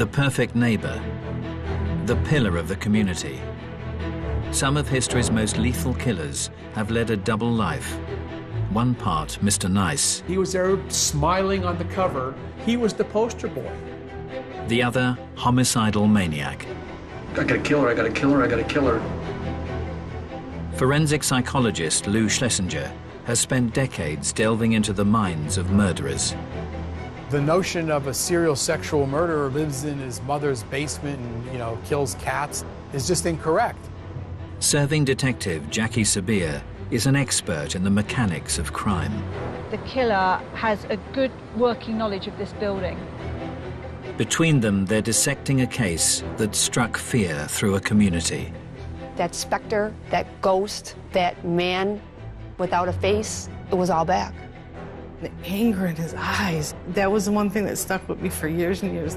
The perfect neighbor, the pillar of the community. Some of history's most lethal killers have led a double life. One part, Mr. Nice. He was there smiling on the cover. He was the poster boy. The other, homicidal maniac. I gotta kill her, I gotta kill her, I gotta kill her. Forensic psychologist Lou Schlesinger has spent decades delving into the minds of murderers. The notion of a serial sexual murderer lives in his mother's basement and, kills cats is just incorrect. Serving detective Jackie Sabir is an expert in the mechanics of crime. The killer has a good working knowledge of this building. Between them, they're dissecting a case that struck fear through a community. That specter, that ghost, that man without a face, it was all back. The anger in his eyes, that was the one thing that stuck with me for years and years.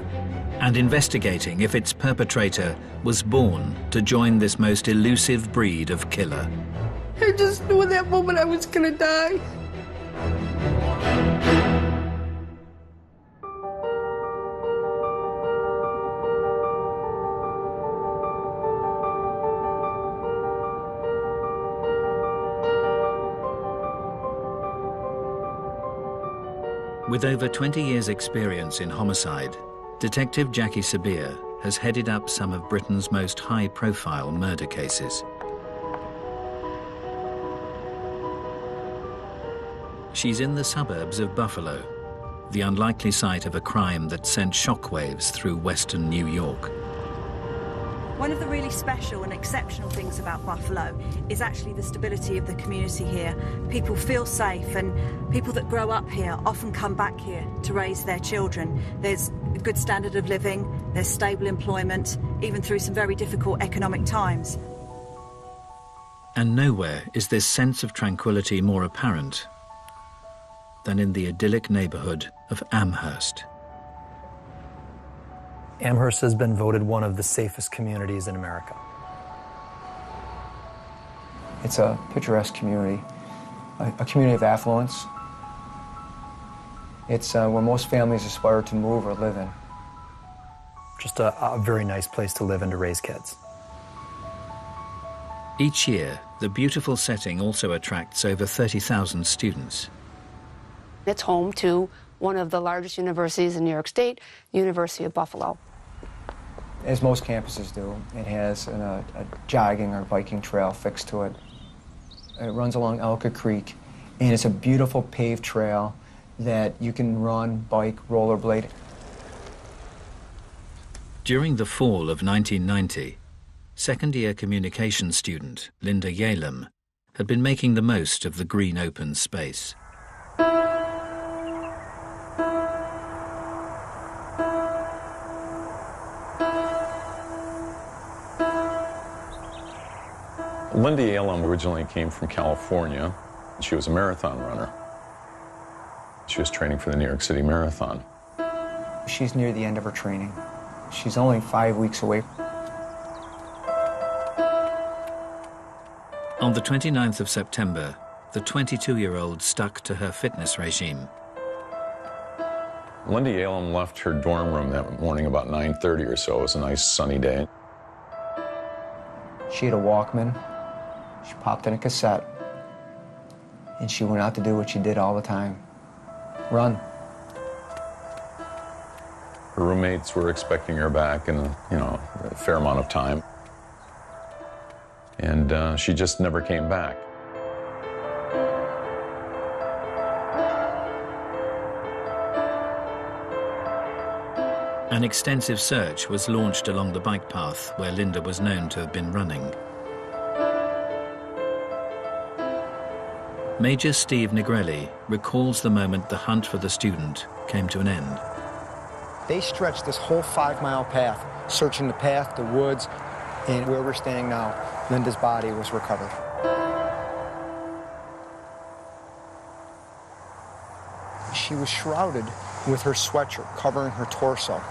And investigating if its perpetrator was born to join this most elusive breed of killer. I just knew in that moment I was gonna die. With over 20 years' experience in homicide, Detective Jackie Sabir has headed up some of Britain's most high-profile murder cases. She's in the suburbs of Buffalo, the unlikely site of a crime that sent shockwaves through western New York. One of the really special and exceptional things about Buffalo is actually the stability of the community here. People feel safe, and people that grow up here often come back here to raise their children. There's a good standard of living, there's stable employment, even through some very difficult economic times. And nowhere is this sense of tranquility more apparent than in the idyllic neighborhood of Amherst. Amherst has been voted one of the safest communities in America. It's a picturesque community, a community of affluence. It's where most families aspire to move or live in. Just a very nice place to live and to raise kids. Each year, the beautiful setting also attracts over 30,000 students. It's home to one of the largest universities in New York State, University of Buffalo. As most campuses do, it has a jogging or biking trail fixed to it. It runs along Elka Creek, and it's a beautiful paved trail that you can run, bike, rollerblade. During the fall of 1990, second-year communications student Linda Yalem had been making the most of the green open space. Linda Yalem originally came from California. She was a marathon runner. She was training for the New York City Marathon. She's near the end of her training. She's only 5 weeks away. On the 29th of September, the 22-year-old stuck to her fitness regime. Linda Yalem left her dorm room that morning about 9:30 or so. It was a nice sunny day. She had a Walkman. She popped in a cassette, and she went out to do what she did all the time, run. Her roommates were expecting her back in a fair amount of time, and she just never came back. An extensive search was launched along the bike path where Linda was known to have been running. Major Steve Negrelli recalls the moment the hunt for the student came to an end. They stretched this whole 5-mile path, searching the path, the woods, and where we're standing now, Linda's body was recovered. She was shrouded with her sweatshirt covering her torso.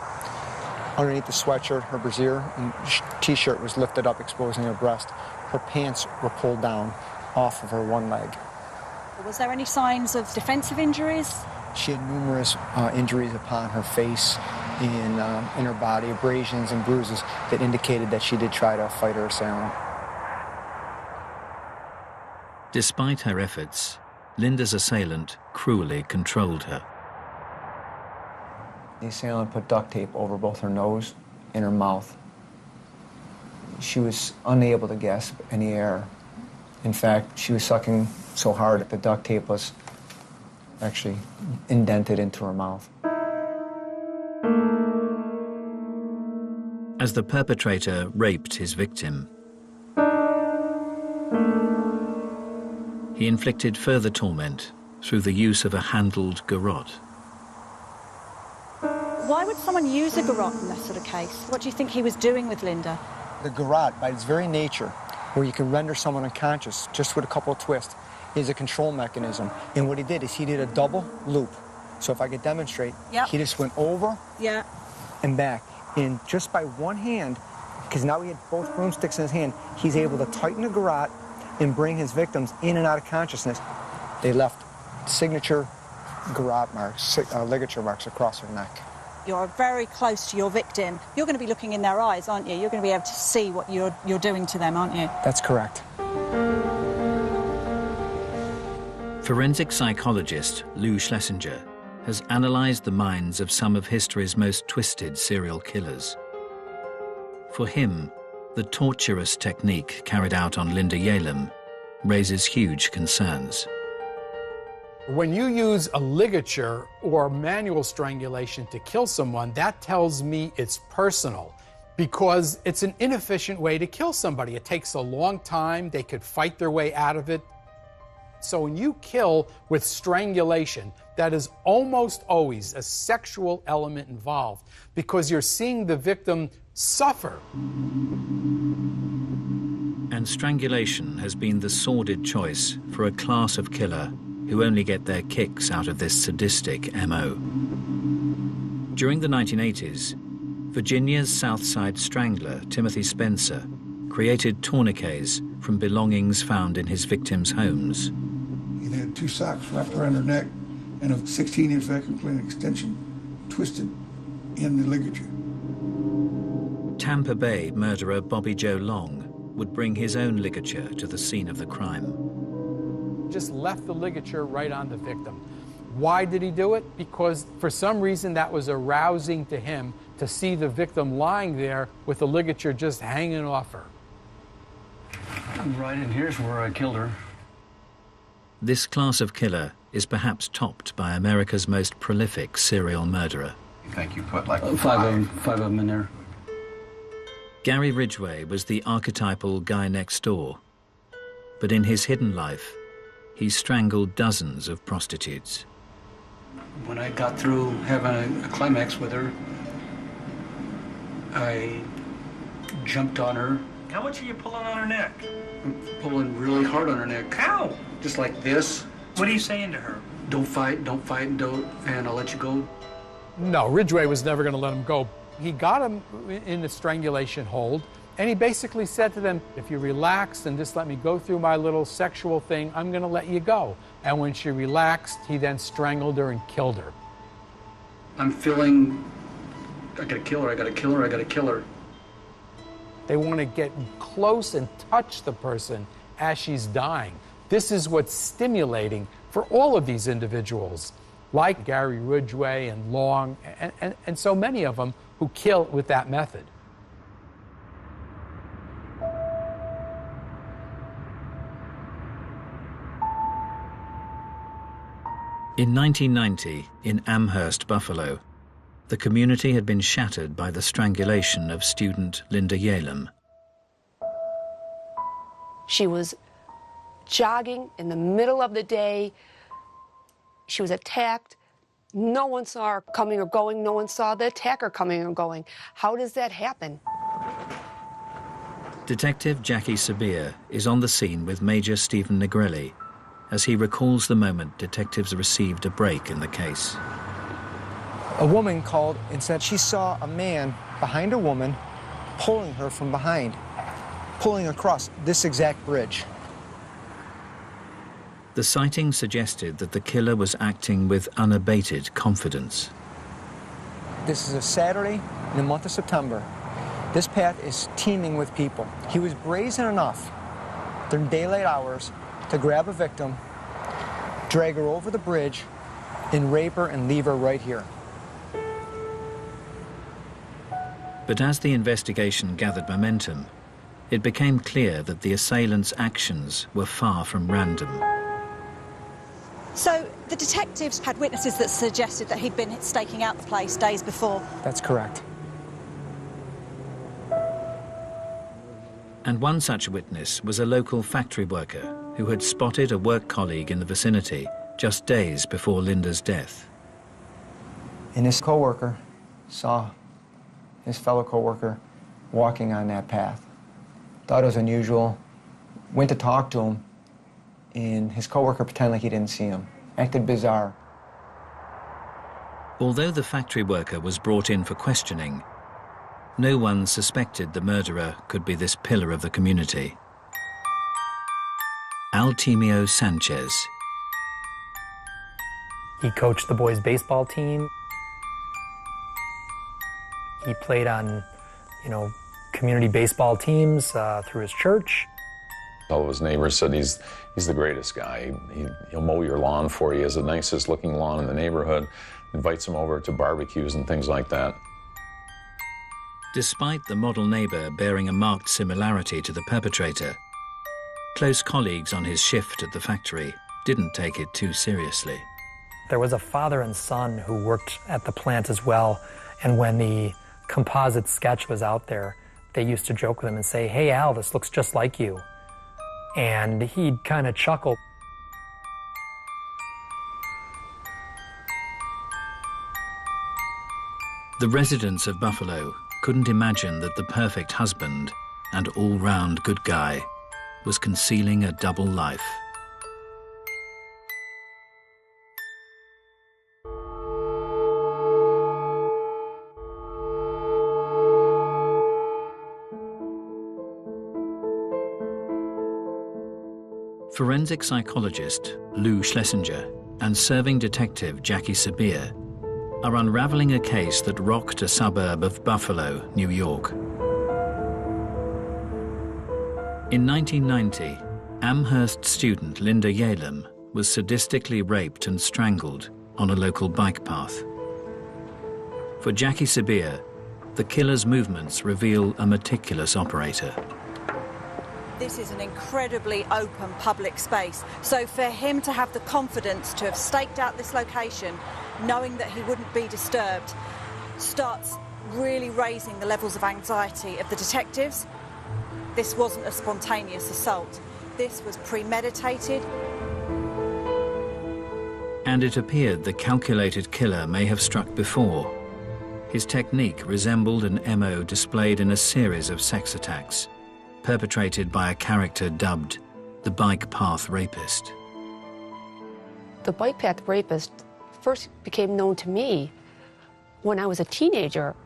Underneath the sweatshirt, her brassiere and t-shirt was lifted up, exposing her breast. Her pants were pulled down off of her one leg. Was there any signs of defensive injuries? She had numerous injuries upon her face, in her body, abrasions and bruises that indicated that she did try to fight her assailant. Despite her efforts, Linda's assailant cruelly controlled her. The assailant put duct tape over both her nose and her mouth. She was unable to gasp any air. In fact, she was sucking so hard that the duct tape was actually indented into her mouth. As the perpetrator raped his victim, he inflicted further torment through the use of a handled garrote. Why would someone use a garrote in this sort of case? What do you think he was doing with Linda? The garrote, by its very nature, where you can render someone unconscious just with a couple of twists, is a control mechanism. And what he did is he did a double loop. So if I could demonstrate, he just went over and back. And just by one hand, because now he had both broomsticks in his hand, he's able to tighten the garrote and bring his victims in and out of consciousness. They left signature garrote marks, ligature marks across her neck. You're very close to your victim. You're going to be looking in their eyes, aren't you? You're going to be able to see what you're doing to them, aren't you? That's correct. Forensic psychologist Lou Schlesinger has analyzed the minds of some of history's most twisted serial killers. For him, the torturous technique carried out on Linda Yalem raises huge concerns. When you use a ligature or manual strangulation to kill someone, that tells me it's personal, because it's an inefficient way to kill somebody. It takes a long time. They could fight their way out of it. So when you kill with strangulation, that is almost always a sexual element involved, because you're seeing the victim suffer. And strangulation has been the sordid choice for a class of killer who only get their kicks out of this sadistic MO. During the 1980s, Virginia's South Side strangler, Timothy Spencer, created tourniquets from belongings found in his victims' homes. He had 2 socks wrapped around her neck and a 16-inch vacuum cleaner extension twisted in the ligature. Tampa Bay murderer Bobby Joe Long would bring his own ligature to the scene of the crime. Just left the ligature right on the victim. Why did he do it? Because for some reason that was arousing to him to see the victim lying there with the ligature just hanging off her. Right in here's where I killed her. This class of killer is perhaps topped by America's most prolific serial murderer. You think you put like five of them in there? Gary Ridgway was the archetypal guy next door, but in his hidden life, he strangled dozens of prostitutes. When I got through having a climax with her, I jumped on her. How much are you pulling on her neck? I'm pulling really hard on her neck. How? Just like this. What are you saying to her? Don't fight, and I'll let you go. No, Ridgway was never going to let him go. He got him in the strangulation hold, and he basically said to them, if you relax and just let me go through my little sexual thing, I'm going to let you go. And when she relaxed, he then strangled her and killed her. I'm feeling, I gotta kill her, I gotta kill her, I gotta kill her. They want to get close and touch the person as she's dying. This is what's stimulating for all of these individuals, like Gary Ridgway and Long, and so many of them who kill with that method. In 1990, in Amherst, Buffalo, the community had been shattered by the strangulation of student Linda Yalem. She was jogging in the middle of the day. She was attacked. No one saw her coming or going. No one saw the attacker coming or going. How does that happen? Detective Jackie Sabir is on the scene with Major Stephen Negrelli as he recalls the moment detectives received a break in the case. A woman called and said she saw a man behind a woman pulling her from behind, pulling across this exact bridge. The sighting suggested that the killer was acting with unabated confidence. This is a Saturday in the month of September. This path is teeming with people. He was brazen enough during daylight hours to grab a victim, drag her over the bridge, and rape her and leave her right here. But as the investigation gathered momentum, it became clear that the assailants' actions were far from random. So the detectives had witnesses that suggested that he'd been staking out the place days before. That's correct. And one such witness was a local factory worker who had spotted a work colleague in the vicinity just days before Linda's death. And his co-worker saw his fellow co-worker walking on that path. Thought it was unusual, went to talk to him, and his co-worker pretended like he didn't see him. Acted bizarre. Although the factory worker was brought in for questioning, no one suspected the murderer could be this pillar of the community. Altemio Sanchez. He coached the boys' baseball team. He played on, community baseball teams through his church. All of his neighbors said he's the greatest guy. He'll mow your lawn for you. He has the nicest looking lawn in the neighborhood. Invites him over to barbecues and things like that. Despite the model neighbor bearing a marked similarity to the perpetrator, close colleagues on his shift at the factory didn't take it too seriously. There was a father and son who worked at the plant as well, and when the composite sketch was out there, they used to joke with him and say, "Hey Al, this looks just like you." And he'd kind of chuckle. The residents of Buffalo couldn't imagine that the perfect husband and all-round good guy was concealing a double life. Forensic psychologist Lou Schlesinger and serving detective Jackie Sabir are unraveling a case that rocked a suburb of Buffalo, New York. In 1990, Amherst student Linda Yalem was sadistically raped and strangled on a local bike path. For Jackie Sabir, the killer's movements reveal a meticulous operator. This is an incredibly open public space, so for him to have the confidence to have staked out this location, knowing that he wouldn't be disturbed, starts really raising the levels of anxiety of the detectives. This wasn't a spontaneous assault. This was premeditated. And it appeared the calculated killer may have struck before. His technique resembled an MO displayed in a series of sex attacks, perpetrated by a character dubbed the Bike Path Rapist. The Bike Path Rapist first became known to me when I was a teenager.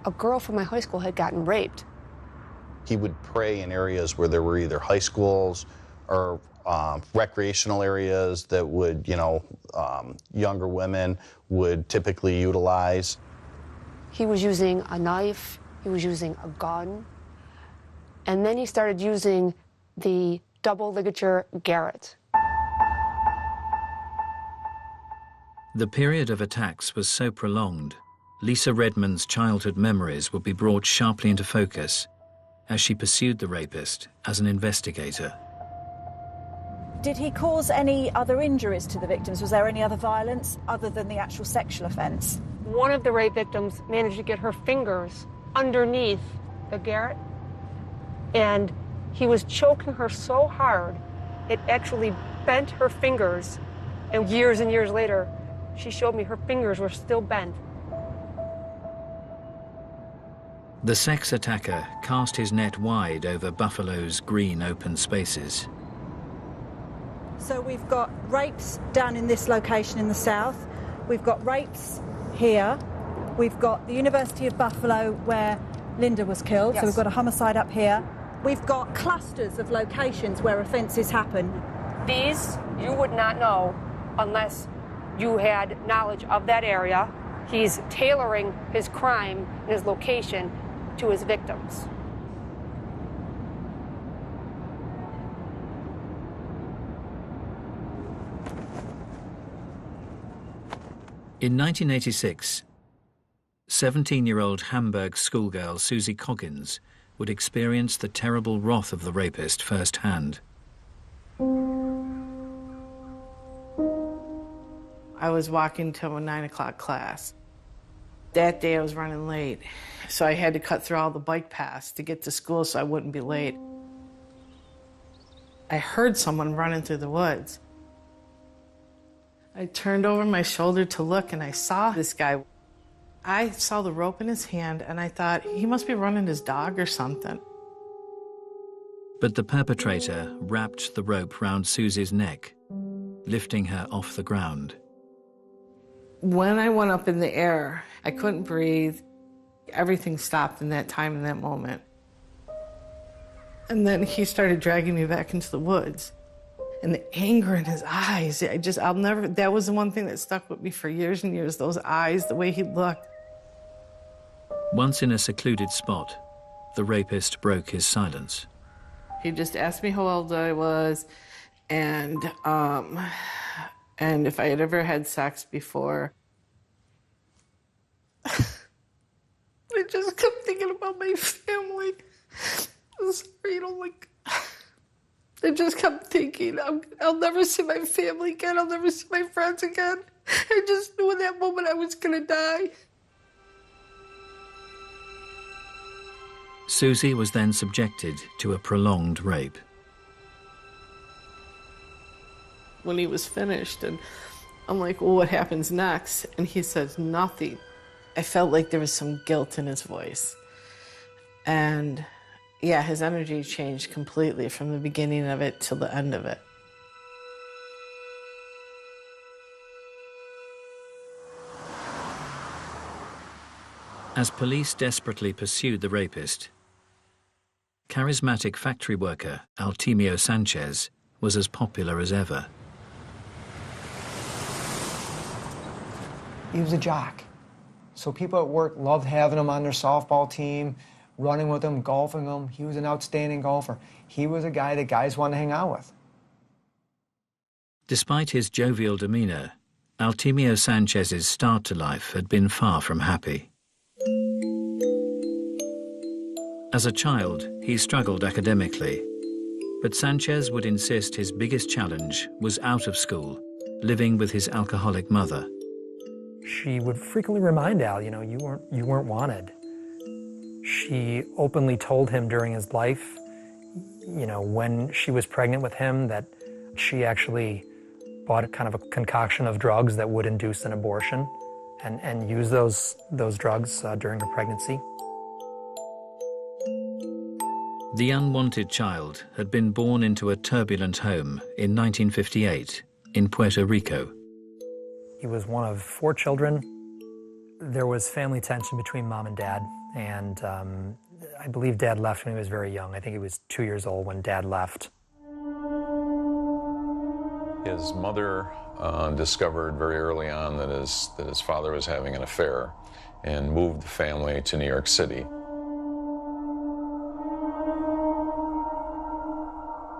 A girl from my high school had gotten raped. He would prey in areas where there were either high schools or recreational areas that would, younger women would typically utilize. He was using a knife, he was using a gun, and then he started using the double ligature garrote. The period of attacks was so prolonged, Lisa Redmond's childhood memories would be brought sharply into focus as she pursued the rapist as an investigator. Did he cause any other injuries to the victims? Was there any other violence other than the actual sexual offence? One of the rape victims managed to get her fingers underneath the garrote, and he was choking her so hard, it actually bent her fingers. And years later, she showed me her fingers were still bent. The sex attacker cast his net wide over Buffalo's green open spaces. So we've got rapes down in this location in the south. We've got rapes here. We've got the University of Buffalo where Linda was killed. Yes. So we've got a homicide up here. We've got clusters of locations where offences happen. These you would not know unless you had knowledge of that area. He's tailoring his crime and his location to his victims. In 1986, 17-year-old Hamburg schoolgirl Susie Coggins would experience the terrible wrath of the rapist firsthand. I was walking to a 9 o'clock class. That day I was running late, so I had to cut through all the bike paths to get to school so I wouldn't be late. I heard someone running through the woods. I turned over my shoulder to look, and I saw this guy. I saw the rope in his hand, and I thought, he must be running his dog or something. But the perpetrator wrapped the rope round Susie's neck, lifting her off the ground. When I went up in the air, I couldn't breathe. Everything stopped in that time, in that moment. And then he started dragging me back into the woods. And the anger in his eyes, that was the one thing that stuck with me for years and years, those eyes, the way he looked. Once in a secluded spot, the rapist broke his silence. He just asked me how old I was and if I had ever had sex before. I just kept thinking about my family. I'm sorry, I just kept thinking, I'll never see my family again. I'll never see my friends again. I just knew in that moment I was going to die. Susie was then subjected to a prolonged rape. When he was finished, and I'm like, well, what happens next? And he says, nothing. I felt like there was some guilt in his voice. And yeah, his energy changed completely from the beginning of it till the end of it. As police desperately pursued the rapist, charismatic factory worker Altemio Sanchez was as popular as ever. He was a jock. So people at work loved having him on their softball team, running with him, golfing him. He was an outstanding golfer. He was a guy that guys wanted to hang out with. Despite his jovial demeanor, Altemio Sanchez's start to life had been far from happy. As a child, he struggled academically, but Sanchez would insist his biggest challenge was out of school, living with his alcoholic mother. She would frequently remind Al, you weren't wanted. She openly told him during his life, when she was pregnant with him, that she actually bought kind of a concoction of drugs that would induce an abortion and use those drugs during her pregnancy. The unwanted child had been born into a turbulent home in 1958 in Puerto Rico. He was one of 4 children. There was family tension between mom and dad, and I believe dad left when he was very young. I think he was 2 years old when dad left. His mother discovered very early on that his father was having an affair and moved the family to New York City.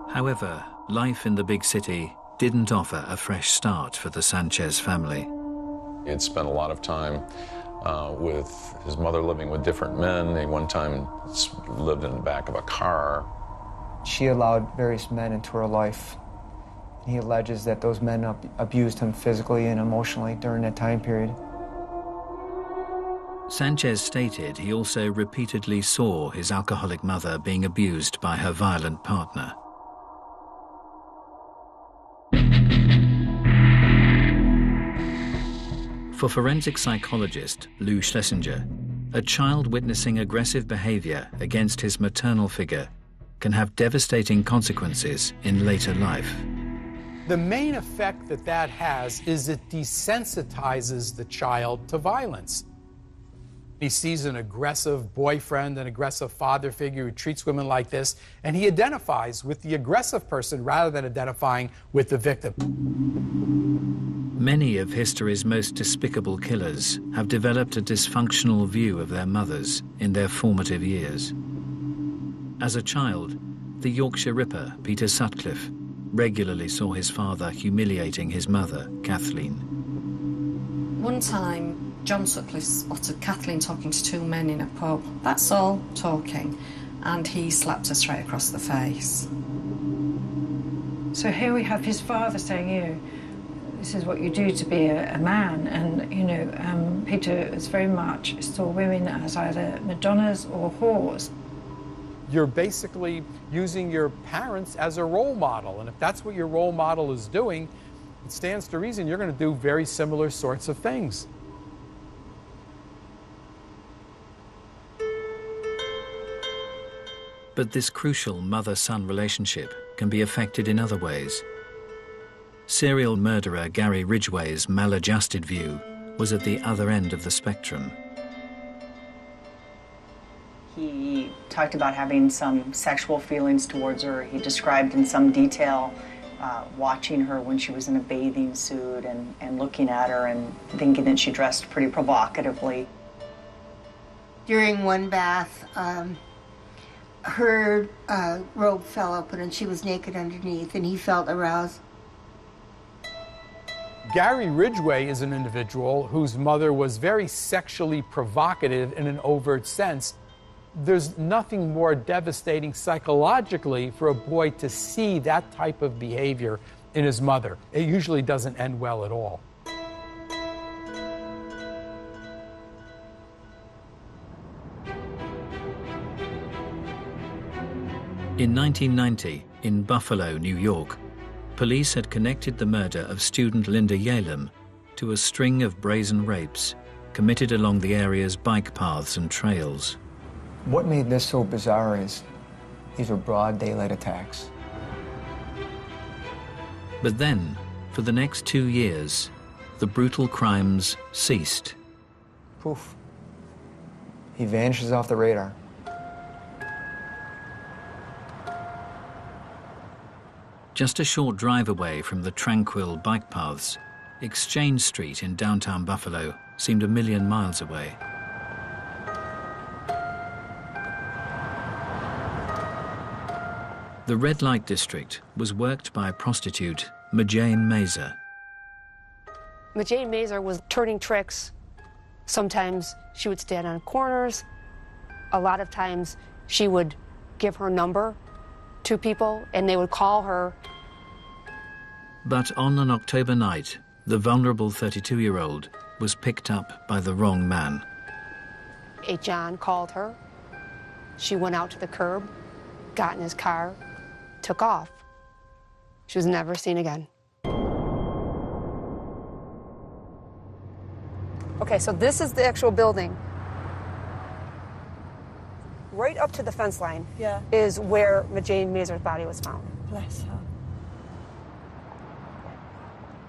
However, life in the big city didn't offer a fresh start for the Sanchez family. He had spent a lot of time with his mother living with different men. He one time lived in the back of a car. She allowed various men into her life. He alleges that those men abused him physically and emotionally during that time period. Sanchez stated he also repeatedly saw his alcoholic mother being abused by her violent partner. For forensic psychologist Lou Schlesinger, a child witnessing aggressive behavior against his maternal figure can have devastating consequences in later life. The main effect that has is it desensitizes the child to violence. He sees an aggressive boyfriend, an aggressive father figure who treats women like this, and he identifies with the aggressive person rather than identifying with the victim. Many of history's most despicable killers have developed a dysfunctional view of their mothers in their formative years. As a child, the Yorkshire Ripper, Peter Sutcliffe, regularly saw his father humiliating his mother, Kathleen. One time, John Sutcliffe spotted Kathleen talking to two men in a pub. That's all, talking. And he slapped her straight across the face. So here we have his father saying, this is what you do to be a man. And, Peter is very much saw women as either Madonnas or whores. You're basically using your parents as a role model. And if that's what your role model is doing, it stands to reason you're going to do very similar sorts of things. But this crucial mother-son relationship can be affected in other ways. Serial murderer Gary Ridgway's maladjusted view was at the other end of the spectrum. He talked about having some sexual feelings towards her. He described in some detail watching her when she was in a bathing suit and looking at her and thinking that she dressed pretty provocatively. During one bath, her robe fell open and she was naked underneath, and he felt aroused. Gary Ridgway is an individual whose mother was very sexually provocative in an overt sense. There's nothing more devastating psychologically for a boy to see that type of behavior in his mother. It usually doesn't end well at all. In 1990, in Buffalo, New York, police had connected the murder of student Linda Yalem to a string of brazen rapes committed along the area's bike paths and trails. What made this so bizarre is these were broad daylight attacks. But then, for the next 2 years, the brutal crimes ceased. Poof. He vanishes off the radar. Just a short drive away from the tranquil bike paths, Exchange Street in downtown Buffalo seemed a million miles away. The red light district was worked by a prostitute, Majane Mazer. Majane Mazer was turning tricks. Sometimes she would stand on corners. A lot of times she would give her number to people and they would call her. But on an October night, the vulnerable 32-year-old was picked up by the wrong man. A John called her. She went out to the curb, got in his car, took off. She was never seen again. Okay, so this is the actual building. Right up to the fence line is where Majane Mazer's body was found. Bless her.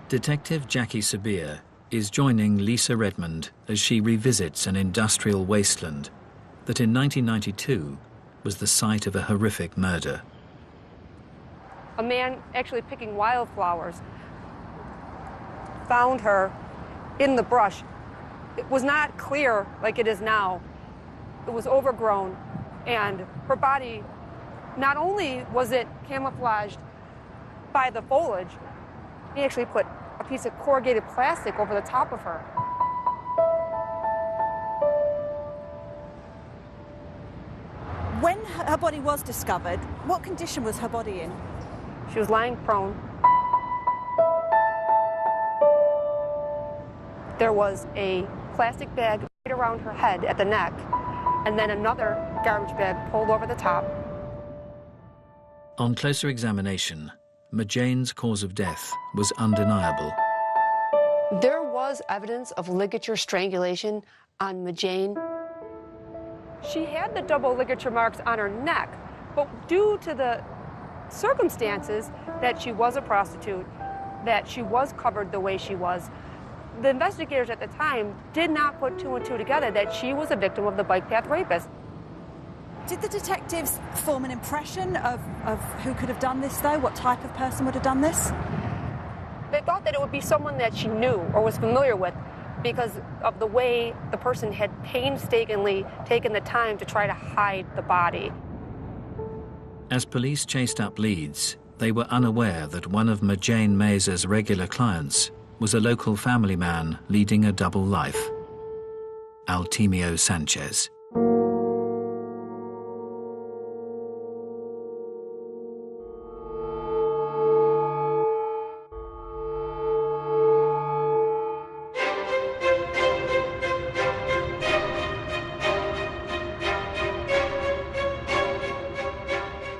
Detective Jackie Sabir is joining Lisa Redmond as she revisits an industrial wasteland that in 1992 was the site of a horrific murder. A man actually picking wildflowers found her in the brush. It was not clear like it is now. It was overgrown, and her body, not only was it camouflaged by the foliage, he actually put a piece of corrugated plastic over the top of her. When her body was discovered, what condition was her body in? She was lying prone. There was a plastic bag right around her head at the neck, and then another garbage bag pulled over the top. On closer examination, Majane's cause of death was undeniable. There was evidence of ligature strangulation on Majane. She had the double ligature marks on her neck, but due to the circumstances that she was a prostitute, that she was covered the way she was, the investigators at the time did not put two and two together that she was a victim of the bike path rapist. Did the detectives form an impression of who could have done this, though? What type of person would have done this? They thought that it would be someone that she knew or was familiar with because of the way the person had painstakingly taken the time to try to hide the body. As police chased up leads, they were unaware that one of Jane Mazur's regular clients was a local family man leading a double life, Altemio Sanchez.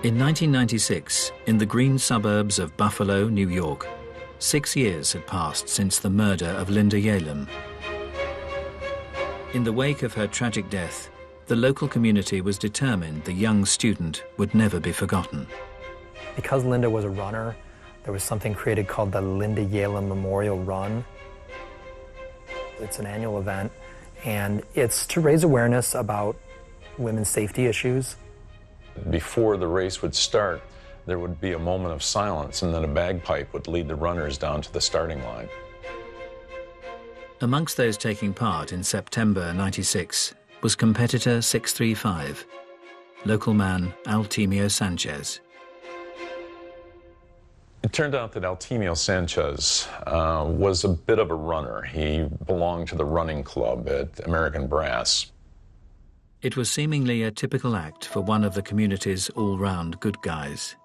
In 1996, in the green suburbs of Buffalo, New York, 6 years had passed since the murder of Linda Yalem. In the wake of her tragic death, the local community was determined the young student would never be forgotten. Because Linda was a runner, there was something created called the Linda Yalem Memorial Run. It's an annual event, and it's to raise awareness about women's safety issues. Before the race would start, there would be a moment of silence, and then a bagpipe would lead the runners down to the starting line. Amongst those taking part in September '96 was competitor 635, local man Altemio Sanchez. It turned out that Altemio Sanchez was a bit of a runner. He belonged to the running club at American Brass. It was seemingly a typical act for one of the community's all-round good guys.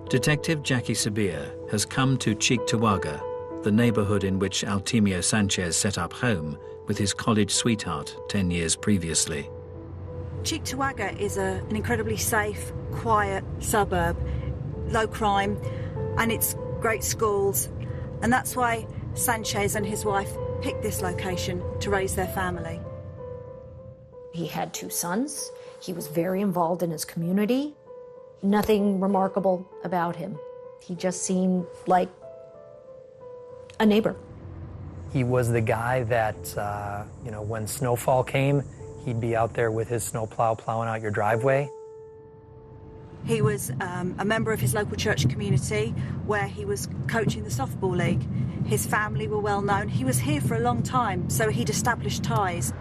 Detective Jackie Sabir has come to Cheektowaga, the neighborhood in which Altemio Sanchez set up home with his college sweetheart 10 years previously. Cheektowaga is an incredibly safe, quiet suburb, low crime, and it's great schools. And that's why Sanchez and his wife picked this location to raise their family. He had 2 sons. He was very involved in his community. Nothing remarkable about him. He just seemed like a neighbor. He was the guy that, when snowfall came, he'd be out there with his snowplow plowing out your driveway. He was a member of his local church community where he was coaching the softball league. His family were well known. He was here for a long time, so he'd established ties.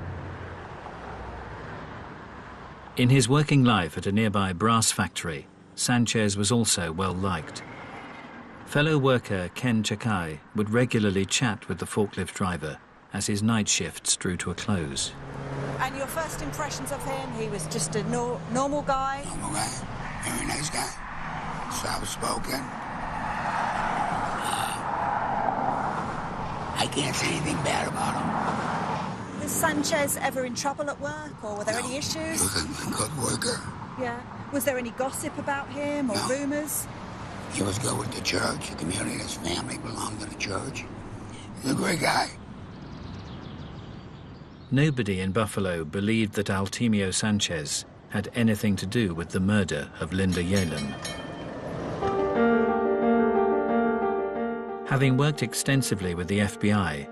In his working life at a nearby brass factory, Sanchez was also well liked. Fellow worker Ken Chakai would regularly chat with the forklift driver as his night shifts drew to a close. And your first impressions of him? He was just a normal guy? Normal guy. Very nice guy. Soft-spoken. I can't say anything bad about him. Was Sanchez ever in trouble at work, or were there any issues? He was a good worker. Yeah. Was there any gossip about him, or rumors? He was good with the church. The community and his family belonged to the church. He was a great guy. Nobody in Buffalo believed that Altemio Sanchez had anything to do with the murder of Linda Yalem. Having worked extensively with the FBI,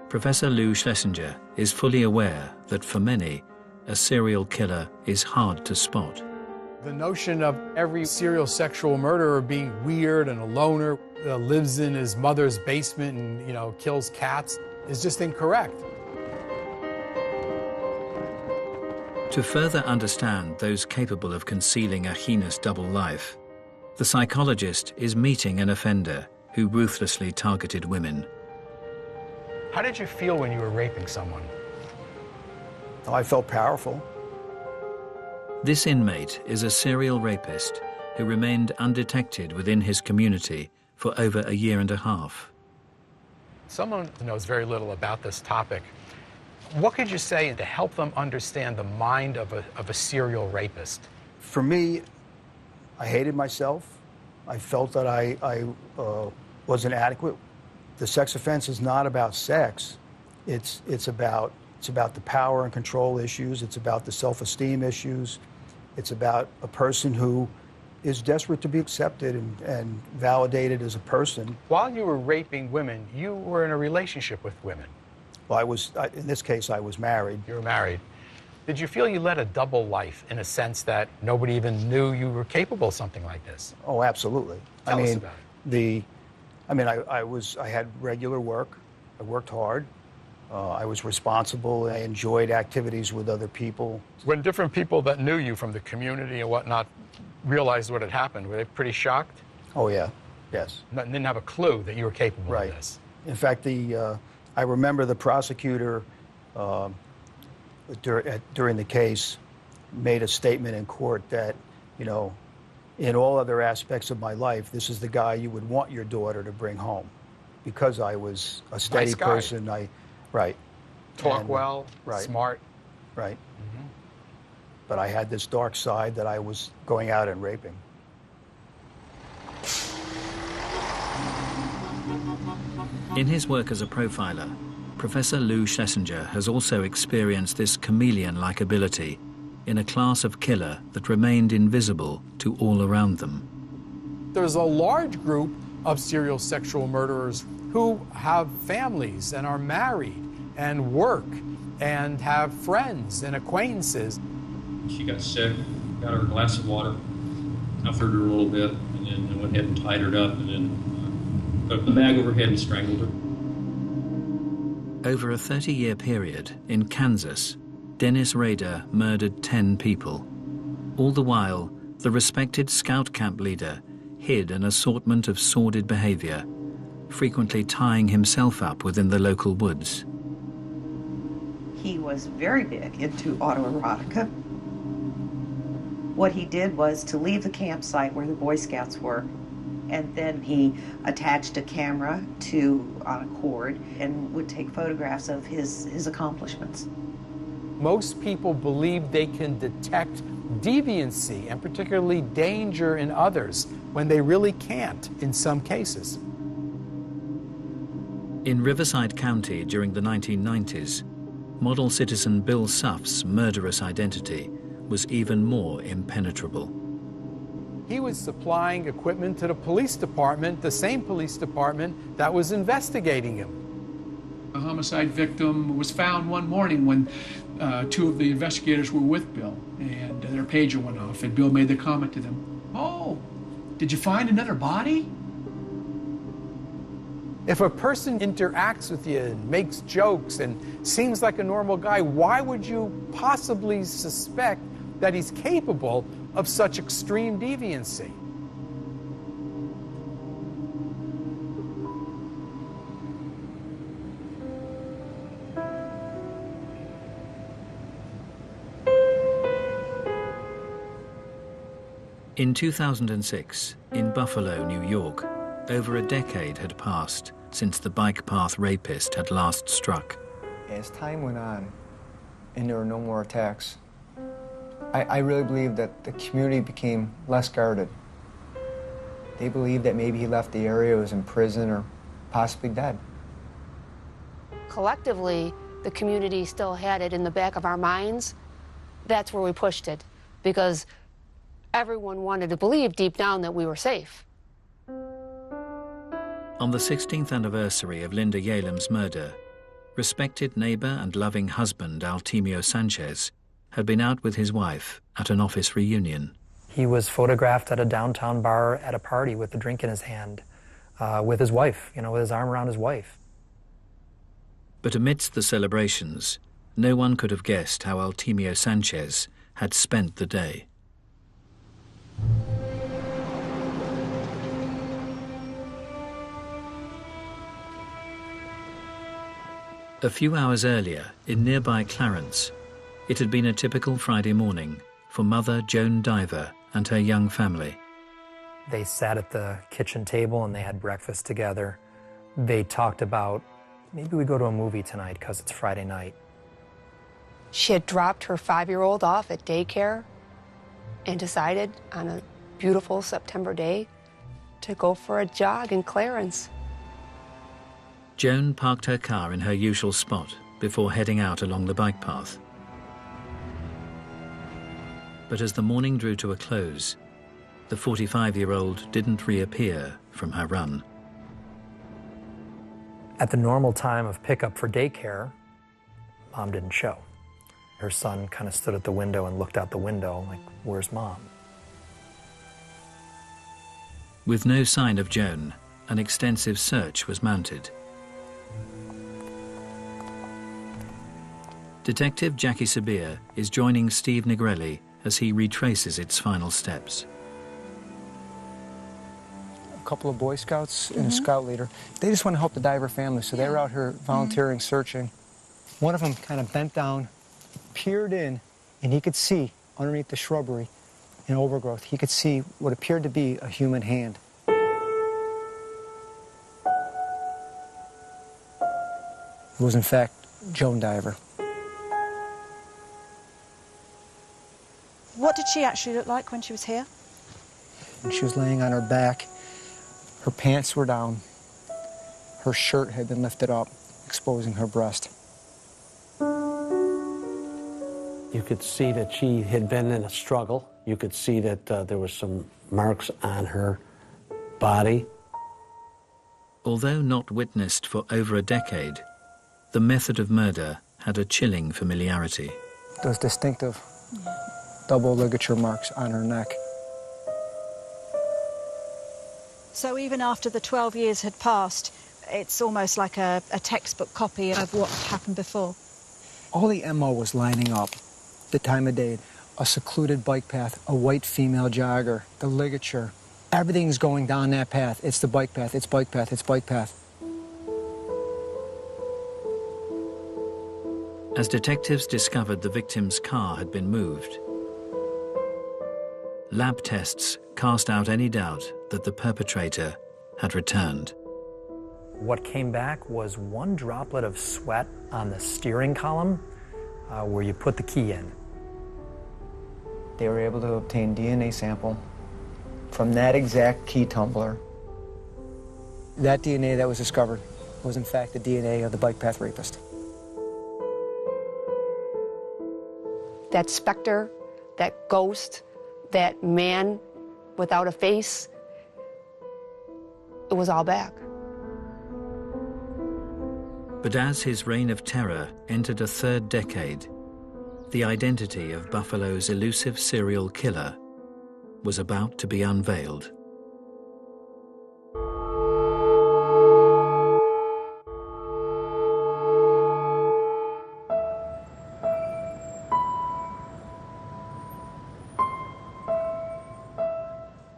Professor Lou Schlesinger is fully aware that for many, a serial killer is hard to spot. The notion of every serial sexual murderer being weird and a loner, lives in his mother's basement and, kills cats is just incorrect. To further understand those capable of concealing a heinous double life, the psychologist is meeting an offender who ruthlessly targeted women. How did you feel when you were raping someone? Oh, I felt powerful. This inmate is a serial rapist who remained undetected within his community for over a year and a half. Someone knows very little about this topic. What could you say to help them understand the mind of a serial rapist? For me, I hated myself. I felt that I wasn't adequate. The sex offense is not about sex. It's about the power and control issues. It's about the self-esteem issues. It's about a person who is desperate to be accepted and validated as a person. While you were raping women, you were in a relationship with women. Well, in this case, I was married. You were married. Did you feel you led a double life in a sense that nobody even knew you were capable of something like this? Oh, absolutely. Tell us about it. I had regular work. I worked hard. I was responsible. I enjoyed activities with other people. When different people that knew you from the community and whatnot realized what had happened, were they pretty shocked? Oh, yeah. Yes. Didn't have a clue that you were capable of this. In fact, I remember the prosecutor during the case made a statement in court that, you know, in all other aspects of my life, this is the guy you would want your daughter to bring home, because I was a steady person. Talk well, smart. Right. But I had this dark side that I was going out and raping. In his work as a profiler, Professor Lou Schlesinger has also experienced this chameleon-like ability in a class of killer that remained invisible to all around them. There's a large group of serial sexual murderers who have families and are married and work and have friends and acquaintances. She got sick, got her a glass of water, comforted her a little bit, and then went ahead and tied her up, and then put the bag over her head and strangled her. Over a 30-year period in Kansas, Dennis Rader murdered 10 people. All the while, the respected scout camp leader hid an assortment of sordid behavior, frequently tying himself up within the local woods. He was very big into autoerotica. What he did was to leave the campsite where the Boy Scouts were, and then he attached a camera on a cord and would take photographs of his accomplishments. Most people believe they can detect deviancy and particularly danger in others when they really can't in some cases. In Riverside County during the 1990s, model citizen Bill Suff's murderous identity was even more impenetrable. He was supplying equipment to the police department, the same police department that was investigating him. A homicide victim was found one morning when two of the investigators were with Bill, and their pager went off, and Bill made the comment to them, "Oh, did you find another body?" If a person interacts with you and makes jokes and seems like a normal guy, why would you possibly suspect that he's capable of such extreme deviancy? In 2006, in Buffalo, New York, over a decade had passed since the bike path rapist had last struck. As time went on and there were no more attacks, I really believe that the community became less guarded. They believed that maybe he left the area, was in prison, or possibly dead. Collectively, the community still had it in the back of our minds. That's where we pushed it, because everyone wanted to believe deep down that we were safe. On the 16th anniversary of Linda Yalem's murder, respected neighbor and loving husband Altemio Sanchez had been out with his wife at an office reunion. He was photographed at a downtown bar at a party with a drink in his hand, with his wife, with his arm around his wife. But amidst the celebrations, no one could have guessed how Altemio Sanchez had spent the day. A few hours earlier, in nearby Clarence, it had been a typical Friday morning for mother Joan Diver and her young family. They sat at the kitchen table and they had breakfast together. They talked about, maybe we go to a movie tonight because it's Friday night. She had dropped her 5-year-old off at daycare and decided on a beautiful September day to go for a jog in Clarence. Joan parked her car in her usual spot before heading out along the bike path. But as the morning drew to a close, the 45-year-old didn't reappear from her run. At the normal time of pickup for daycare, Mom didn't show. Her son kind of stood at the window and looked out the window like, where's Mom? With no sign of Joan, an extensive search was mounted. Detective Jackie Sabir is joining Steve Negrelli as he retraces its final steps. A couple of Boy Scouts and a scout leader. They just want to help the diver family, so they were out here volunteering, searching. One of them kind of bent down, peered in, and he could see underneath the shrubbery and overgrowth, he could see what appeared to be a human hand. It was in fact Joan Diver. What did she actually look like when she was here? And she was laying on her back. Her pants were down. Her shirt had been lifted up, exposing her breast. You could see that she had been in a struggle. You could see that there was some marks on her body. Although not witnessed for over a decade, the method of murder had a chilling familiarity. Those distinctive double ligature marks on her neck. So even after the 12 years had passed, it's almost like a textbook copy of what happened before. All the MO was lining up. The time of day, a secluded bike path, a white female jogger, the ligature. Everything's going down that path. It's the bike path, it's bike path, it's bike path. As detectives discovered the victim's car had been moved, lab tests cast out any doubt that the perpetrator had returned. What came back was one droplet of sweat on the steering column where you put the key in. They were able to obtain DNA sample from that exact key tumbler. That DNA that was discovered was in fact the DNA of the bike path rapist. That specter, that ghost, that man without a face, it was all back. But as his reign of terror entered a third decade, the identity of Buffalo's elusive serial killer was about to be unveiled.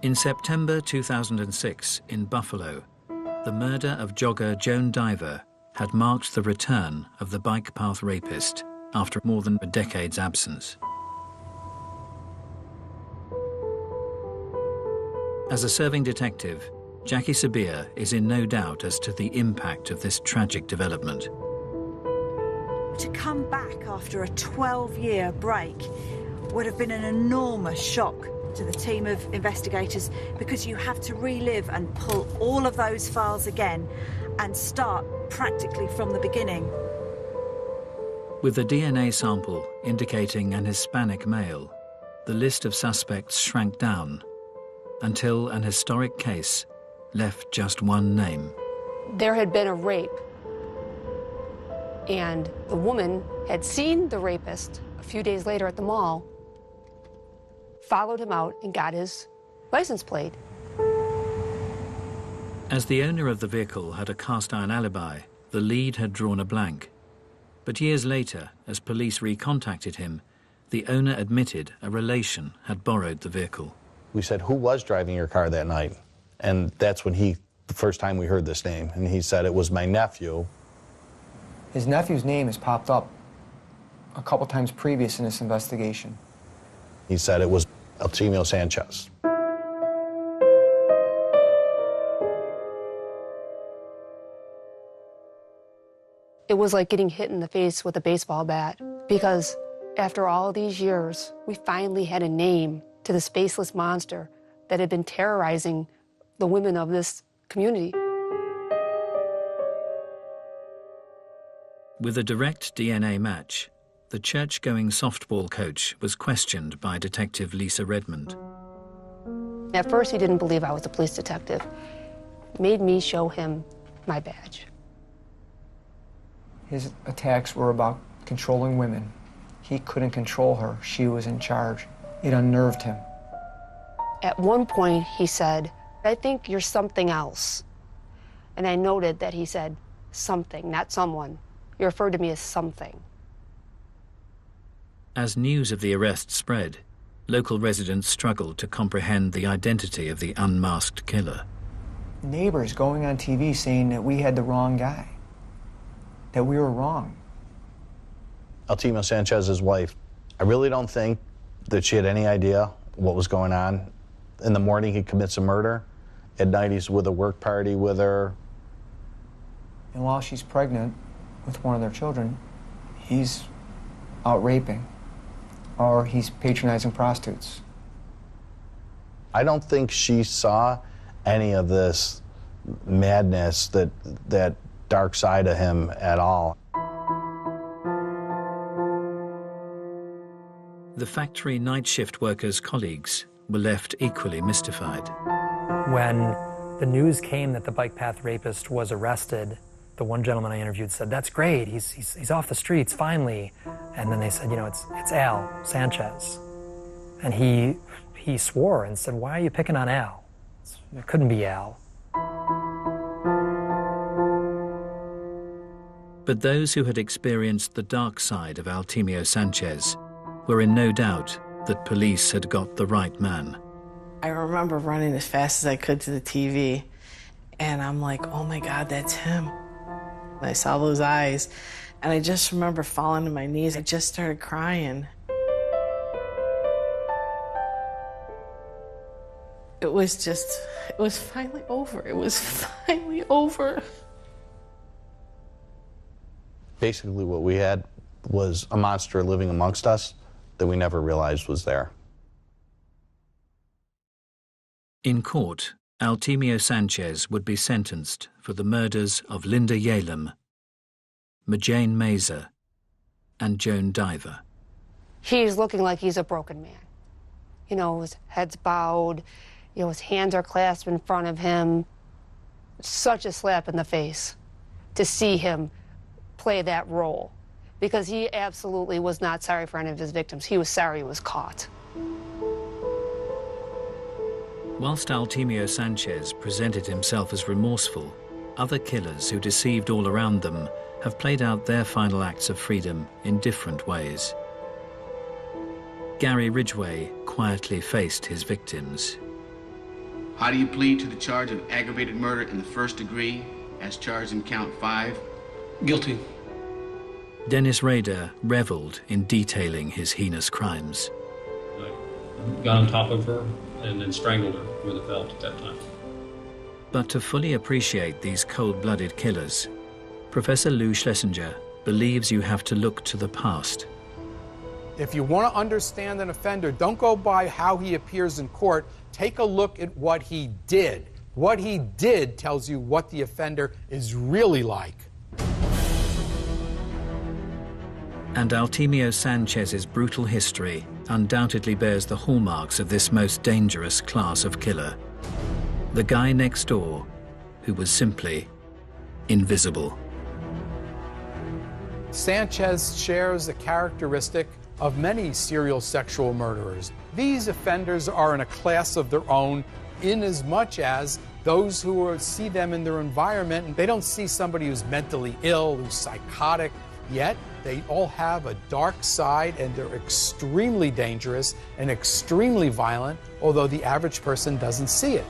In September 2006, in Buffalo, the murder of jogger Joan Diver had marked the return of the bike path rapist after more than a decade's absence. As a serving detective, Jackie Sabir is in no doubt as to the impact of this tragic development. To come back after a 12-year break would have been an enormous shock to the team of investigators, because you have to relive and pull all of those files again and start practically from the beginning. With a DNA sample indicating an Hispanic male, the list of suspects shrank down until an historic case left just one name. There had been a rape, and the woman had seen the rapist a few days later at the mall, followed him out and got his license plate. As the owner of the vehicle had a cast-iron alibi, the lead had drawn a blank. But years later, as police recontacted him, the owner admitted a relation had borrowed the vehicle. We said, who was driving your car that night? And that's when the first time we heard this name, and he said it was my nephew. His nephew's name has popped up a couple times previous in this investigation. He said it was Altemio Sanchez. It was like getting hit in the face with a baseball bat, because after all these years, we finally had a name to this faceless monster that had been terrorizing the women of this community. With a direct DNA match, the church-going softball coach was questioned by Detective Lisa Redmond. At first, he didn't believe I was a police detective. It made me show him my badge. His attacks were about controlling women. He couldn't control her. She was in charge. It unnerved him. At one point, he said, "I think you're something else." And I noted that he said something, not someone. He referred to me as something. As news of the arrest spread, local residents struggled to comprehend the identity of the unmasked killer. Neighbors going on TV saying that we had the wrong guy, that we were wrong. Altemio Sanchez's wife, I really don't think that she had any idea what was going on. In the morning, he commits a murder. At night, he's with a work party with her. And while she's pregnant with one of their children, he's out raping, or he's patronizing prostitutes. I don't think she saw any of this madness, that dark side of him at all. The factory night shift workers' colleagues were left equally mystified. When the news came that the bike path rapist was arrested, the one gentleman I interviewed said, "That's great, he's off the streets, finally." And then they said, "You know, it's Al Sanchez." And he swore and said, "Why are you picking on Al? It couldn't be Al." But those who had experienced the dark side of Altemio Sanchez were in no doubt that police had got the right man. I remember running as fast as I could to the TV, and I'm like, oh my God, that's him. And I saw those eyes, and I just remember falling to my knees. I just started crying. It was finally over. It was finally over. Basically, what we had was a monster living amongst us that we never realized was there. In court, Altemio Sanchez would be sentenced for the murders of Linda Yalem, Majane Mazer, and Joan Diver. He's looking like he's a broken man. You know, his head's bowed, you know, his hands are clasped in front of him. Such a slap in the face to see him play that role, because he absolutely was not sorry for any of his victims. He was sorry he was caught. Whilst Altemio Sanchez presented himself as remorseful, other killers who deceived all around them have played out their final acts of freedom in different ways. Gary Ridgway quietly faced his victims. How do you plead to the charge of aggravated murder in the first degree, as charged in count 5? Guilty. Dennis Rader reveled in detailing his heinous crimes. I got on top of her and then strangled her with a belt at that time. But to fully appreciate these cold-blooded killers, Professor Lou Schlesinger believes you have to look to the past. If you want to understand an offender, don't go by how he appears in court. Take a look at what he did. What he did tells you what the offender is really like. And Altemio Sanchez's brutal history undoubtedly bears the hallmarks of this most dangerous class of killer. The guy next door who was simply invisible. Sanchez shares a characteristic of many serial sexual murderers. These offenders are in a class of their own, inasmuch as those who see them in their environment, and they don't see somebody who's mentally ill, who's psychotic, yet they all have a dark side, and they're extremely dangerous and extremely violent, although the average person doesn't see it.